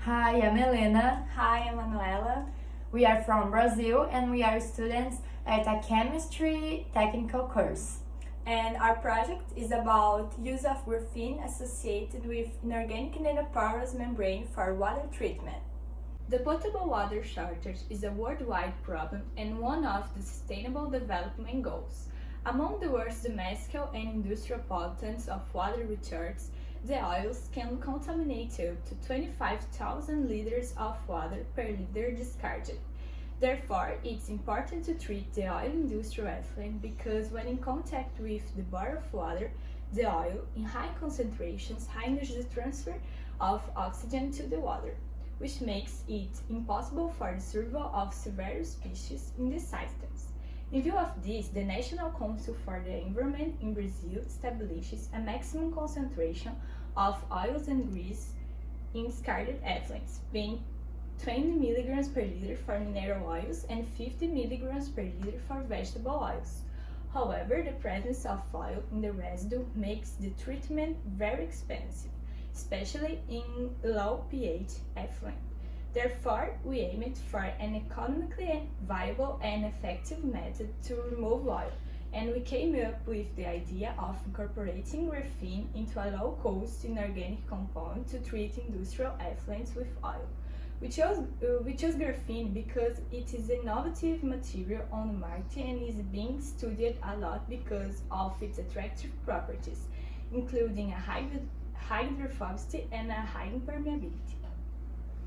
Hi, I'm Helena. Hi, I'm Manuela. We are from Brazil and we are students at a chemistry technical course. And our project is about use of graphene associated with inorganic nanoporous membrane for water treatment. The potable water shortage is a worldwide problem and one of the Sustainable Development Goals. Among the world's domestic and industrial pollutants of water research, the oils can contaminate up to 25,000 liters of water per liter discarded. Therefore, it's important to treat the oil industrial effluent because when in contact with the body of water, the oil, in high concentrations, hinders the transfer of oxygen to the water, which makes it impossible for the survival of several species in the systems. In view of this, the National Council for the Environment in Brazil establishes a maximum concentration of oils and grease in discarded effluents, being 20 mg per liter for mineral oils and 50 mg per liter for vegetable oils. However, the presence of oil in the residue makes the treatment very expensive, especially in low pH effluent. Therefore, we aimed for an economically viable and effective method to remove oil, and we came up with the idea of incorporating graphene into a low-cost inorganic compound to treat industrial effluents with oil. We chose graphene because it is an innovative material on the market and is being studied a lot because of its attractive properties, including a high hydrophobicity and a high impermeability.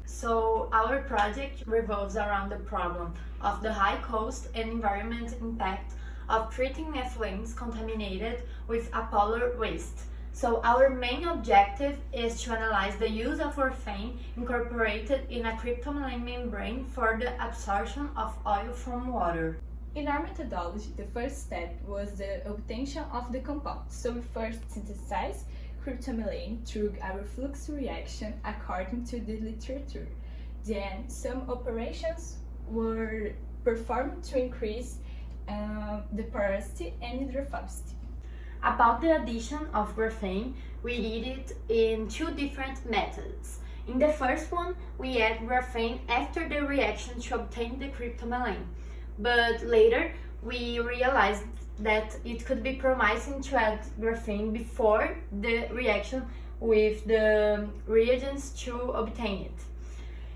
So, our project revolves around the problem of the high cost and environment impact of treating effluents contaminated with a polar waste. So, our main objective is to analyze the use of graphene incorporated in a cryptomelane membrane for the absorption of oil from water. In our methodology, the first step was the obtention of the compound. So we first synthesized cryptomelane through a reflux reaction according to the literature. Then some operations were performed to increase the porosity and hydrophobicity. About the addition of graphene, we did it in two different methods. In the first one, we add graphene after the reaction to obtain the cryptomelane, but later we realized that it could be promising to add graphene before the reaction with the reagents to obtain it.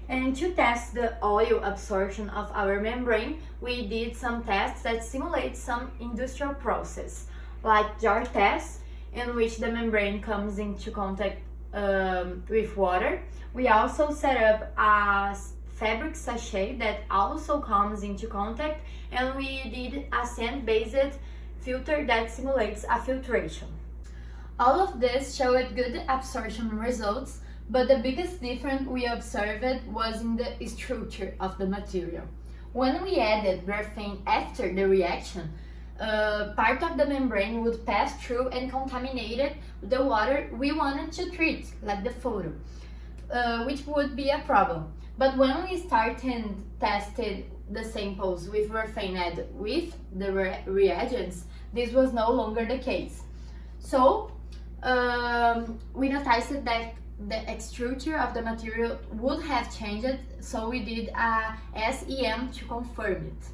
And to test the oil absorption of our membrane, we did some tests that simulate some industrial process, like jar tests, in which the membrane comes into contact with water. We also set up a fabric sachet that also comes into contact, and we did a sand-based filter that simulates a filtration. All of this showed good absorption results, but the biggest difference we observed was in the structure of the material. When we added graphene after the reaction, part of the membrane would pass through and contaminated the water we wanted to treat, like the photo, which would be a problem. But when we tested the samples with graphene added with the reagents, this was no longer the case. So we noticed that the structure of the material would have changed, so we did a SEM to confirm it.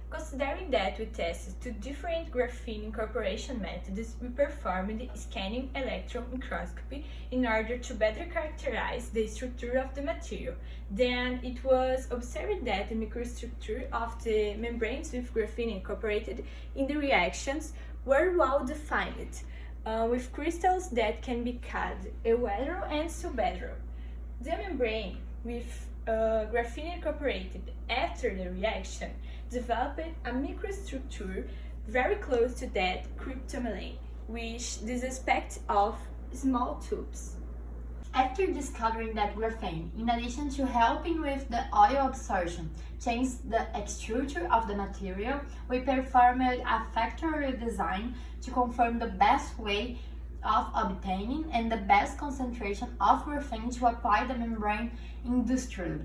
Considering that we tested two different graphene incorporation methods, we performed scanning electron microscopy in order to better characterize the structure of the material. Then it was observed that the microstructure of the membranes with graphene incorporated in the reactions were well defined, with crystals that can be called eutero and subhetero. The membrane with graphene incorporated after the reaction developed a microstructure very close to that cryptomelane, which this aspect of small tubes. After discovering that graphene, in addition to helping with the oil absorption, changed the structure of the material, we performed a factory design to confirm the best way of obtaining and the best concentration of graphene to apply the membrane industrially,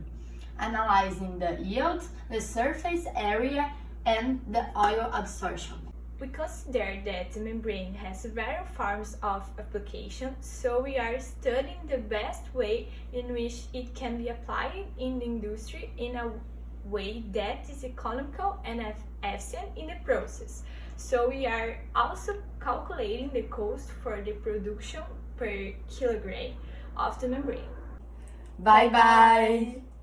analyzing the yield, the surface area, and the oil absorption. We consider that the membrane has various forms of application, so we are studying the best way in which it can be applied in the industry in a way that is economical and efficient in the process. So we are also calculating the cost for the production per kilogram of the membrane. Bye bye!